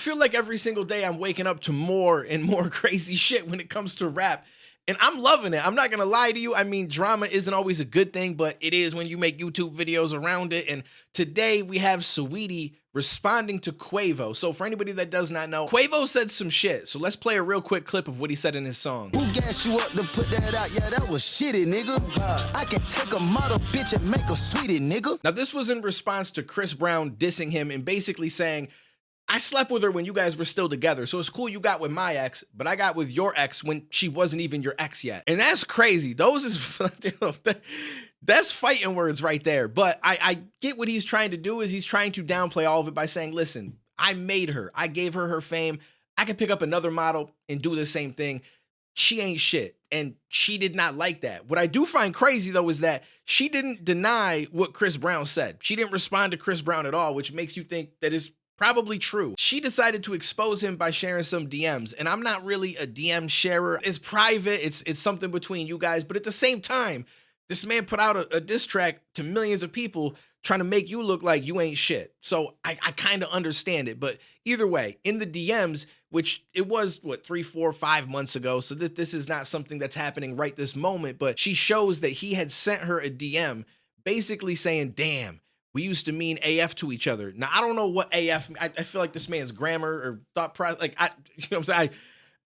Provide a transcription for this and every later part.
feel like every single day I'm waking up to more and more crazy shit when it comes to rap. And I'm loving it. I'm not gonna lie to you. I mean, drama isn't always a good thing, but it is when you make YouTube videos around it. And today we have Saweetie responding to Quavo. So for anybody that does not know, Quavo said some shit. So let's play a real quick clip of what he said in his song. Who gassed you up to put that out? Yeah, that was shitty, nigga. I can take a model bitch and make a sweetie, nigga. Now this was in response to Chris Brown dissing him and basically saying, I slept with her when you guys were still together, so it's cool you got with my ex, but I got with your ex when she wasn't even your ex yet. And that's crazy. Those is, that's fighting words right there. But I get what he's trying to do is he's trying to downplay all of it by saying, listen, I made her. I gave her her fame. I could pick up another model and do the same thing. She ain't shit. And she did not like that. What I do find crazy, though, is that she didn't deny what Chris Brown said. She didn't respond to Chris Brown at all, which makes you think that is probably true. She decided to expose him by sharing some DMs, and I'm not really a DM sharer. It's private, it's something between you guys, but at the same time, this man put out a diss track to millions of people trying to make you look like you ain't shit. So I kind of understand it, but either way, in the DMs, which it was, what, 3, 4, 5 months ago, so this is not something that's happening right this moment, but she shows that he had sent her a DM basically saying, damn, we used to mean AF to each other. Now, I don't know what AF, I feel like this man's grammar or thought process, like, you know what I'm saying?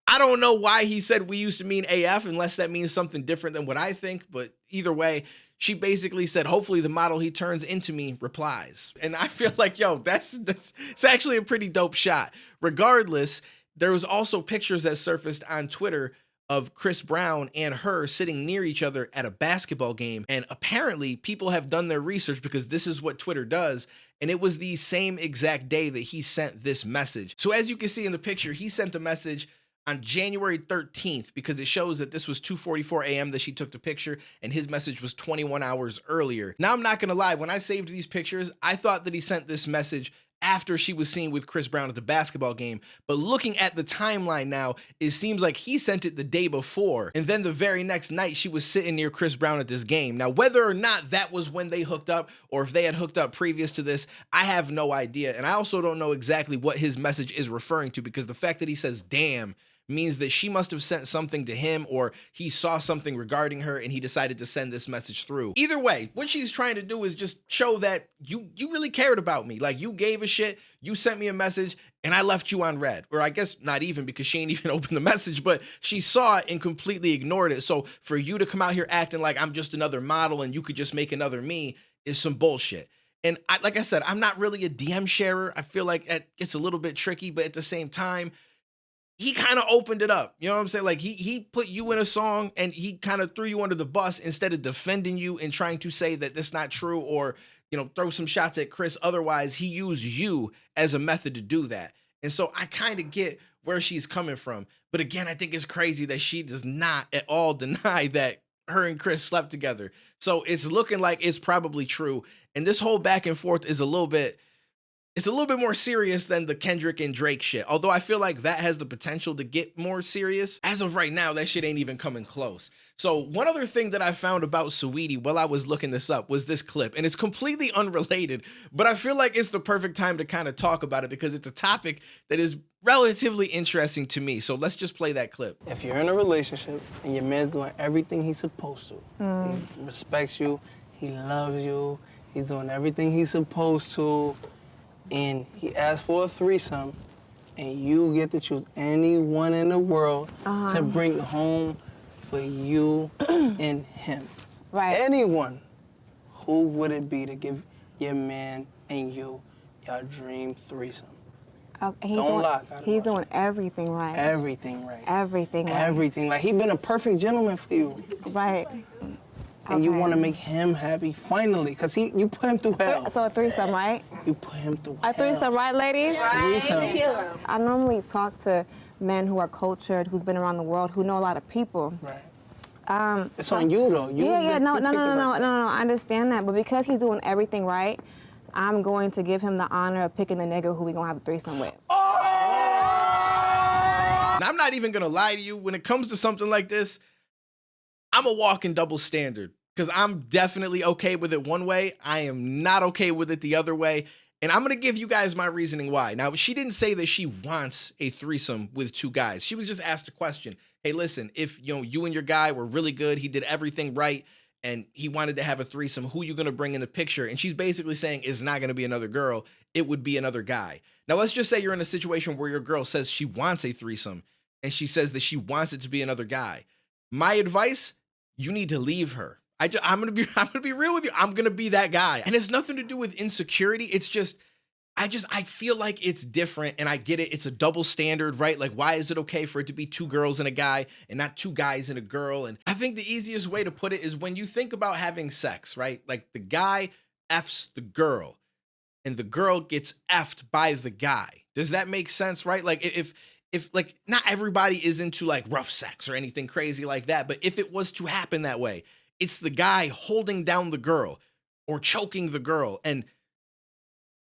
I don't know why he said we used to mean AF unless that means something different than what I think, but either way, she basically said, hopefully the model he turns into me replies. And I feel like, yo, it's actually a pretty dope shot. Regardless, there was also pictures that surfaced on Twitter of Chris Brown and her sitting near each other at a basketball game. And apparently people have done their research because this is what Twitter does. And it was the same exact day that he sent this message. So as you can see in the picture, he sent a message on January 13th because it shows that this was 2:44 a.m. that she took the picture and his message was 21 hours earlier. Now, I'm not gonna lie, when I saved these pictures, I thought that he sent this message after she was seen with Chris Brown at the basketball game. But looking at the timeline now, it seems like he sent it the day before. And then the very next night, she was sitting near Chris Brown at this game. Now, whether or not that was when they hooked up or if they had hooked up previous to this, I have no idea. And I also don't know exactly what his message is referring to because the fact that he says, damn, means that she must have sent something to him or he saw something regarding her and he decided to send this message through. Either way, what she's trying to do is just show that you really cared about me. Like, you gave a shit, you sent me a message, and I left you on red. Or I guess not even, because she ain't even opened the message, but she saw it and completely ignored it. So for you to come out here acting like I'm just another model and you could just make another me is some bullshit. And like I said, I'm not really a DM sharer. I feel like it gets a little bit tricky, but at the same time, he kind of opened it up. You know what I'm saying? Like he put you in a song and he kind of threw you under the bus instead of defending you and trying to say that that's not true or, you know, throw some shots at Chris. Otherwise, he used you as a method to do that. And so I kind of get where she's coming from. But again, I think it's crazy that she does not at all deny that her and Chris slept together. So it's looking like it's probably true. And this whole back and forth is a little bit more serious than the Kendrick and Drake shit. Although I feel like that has the potential to get more serious. As of right now, that shit ain't even coming close. So one other thing that I found about Saweetie while I was looking this up was this clip. And it's completely unrelated, but I feel like it's the perfect time to kind of talk about it because it's a topic that is relatively interesting to me. So let's just play that clip. If you're in a relationship and your man's doing everything he's supposed to, he respects you, he loves you, he's doing everything he's supposed to, and he asks for a threesome, and you get to choose anyone in the world to bring home for you and him. Right. Anyone. Who would it be to give your man and you your dream threesome? Okay, Don't lie. He's doing everything right. Everything right. Everything right. Everything. Like, he been a perfect gentleman for you. Right. And you want to make him happy, finally, because you put him through hell. So a threesome, right? You put him through A threesome, right, ladies? Threesome. I normally talk to men who are cultured, who's been around the world, who know a lot of people. Right. It's on you, though. No, I understand that. But because he's doing everything right, I'm going to give him the honor of picking the nigga who we gonna have a threesome with. Now, I'm not even gonna lie to you. When it comes to something like this, I'm a walking double standard because I'm definitely okay with it one way. I am not okay with it the other way. And I'm going to give you guys my reasoning why. Now, she didn't say that she wants a threesome with 2 guys. She was just asked a question. Hey, listen, if you and your guy were really good, he did everything right, and he wanted to have a threesome, who you going to bring in the picture? And she's basically saying it's not going to be another girl. It would be another guy. Now, let's just say you're in a situation where your girl says she wants a threesome, and she says that she wants it to be another guy. My advice, you need to leave her. I'm gonna be real with you. I'm gonna be that guy, and it's nothing to do with insecurity. It's just I feel like it's different, and I get it. It's a double standard, right? Like, why is it okay for it to be 2 girls and a guy and not 2 guys and a girl? And I think the easiest way to put it is when you think about having sex, right? Like the guy F's the girl, and the girl gets F'd by the guy. Does that make sense, right? Like if like not everybody is into like rough sex or anything crazy like that, but if it was to happen that way, it's the guy holding down the girl or choking the girl and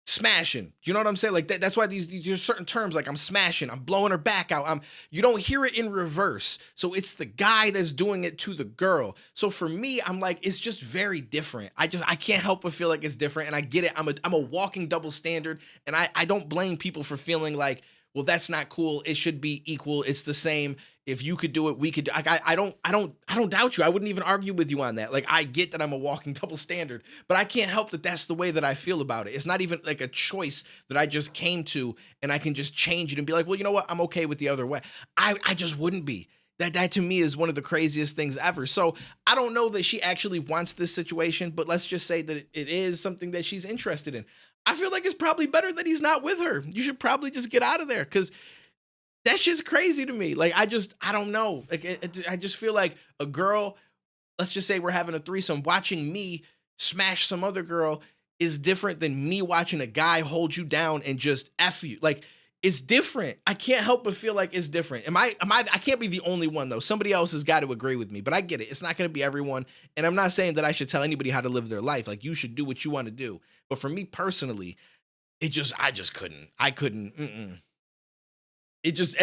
smashing. You know what I'm saying? Like that's why these are certain terms, like I'm smashing, I'm blowing her back out. You don't hear it in reverse. So it's the guy that's doing it to the girl. So for me, I'm like, it's just very different. I can't help but feel like it's different. And I get it. I'm a walking double standard. And I don't blame people for feeling like, well, that's not cool. It should be equal. It's the same. If you could do it, we could. I don't doubt you. I wouldn't even argue with you on that. Like, I get that I'm a walking double standard, but I can't help that that's the way that I feel about it. It's not even like a choice that I just came to and I can just change it and be like, well, you know what? I'm okay with the other way. I just wouldn't be. That to me is one of the craziest things ever. So I don't know that she actually wants this situation, but let's just say that it is something that she's interested in. I feel like it's probably better that he's not with her. You should probably just get out of there, because that shit's crazy to me. Like, I don't know. Like, I just feel like a girl, let's just say we're having a threesome, watching me smash some other girl is different than me watching a guy hold you down and just F you. Like, it's different. I can't help but feel like it's different. I can't be the only one, though. Somebody else has got to agree with me, but I get it. It's not going to be everyone. And I'm not saying that I should tell anybody how to live their life. Like, you should do what you want to do. But for me personally, I just couldn't. I couldn't. It's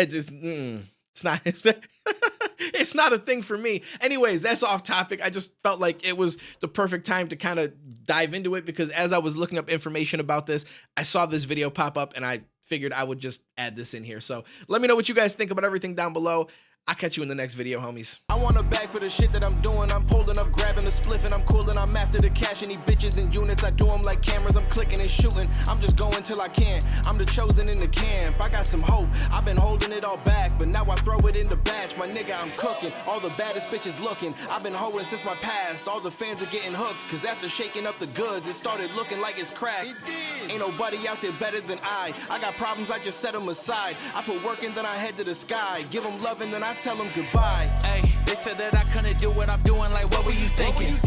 not a thing for me. Anyways, that's off topic. I just felt like it was the perfect time to kind of dive into it, because as I was looking up information about this, I saw this video pop up and I figured I would just add this in here. So let me know what you guys think about everything down below. I'll catch you in the next video, homies. I want a bag for the shit that I'm doing. I'm pulling up, grabbing a spliff, and I'm coolin'. I'm after the cash, any bitches and units. I do them like cameras. I'm clicking and shooting. I'm just going till I can. I'm the chosen in the camp. I got some hope. I've been holding it all back, but now I throw it in the batch. My nigga, I'm cooking. All the baddest bitches looking. I've been hoeing since my past. All the fans are getting hooked, cause after shaking up the goods, it started looking like it's cracked. It did. Ain't nobody out there better than I got problems, I just set them aside. I put work in, then I head to the sky. Give them love and then I tell them goodbye. Hey, they said that I couldn't do what I'm doing, like what were you thinking?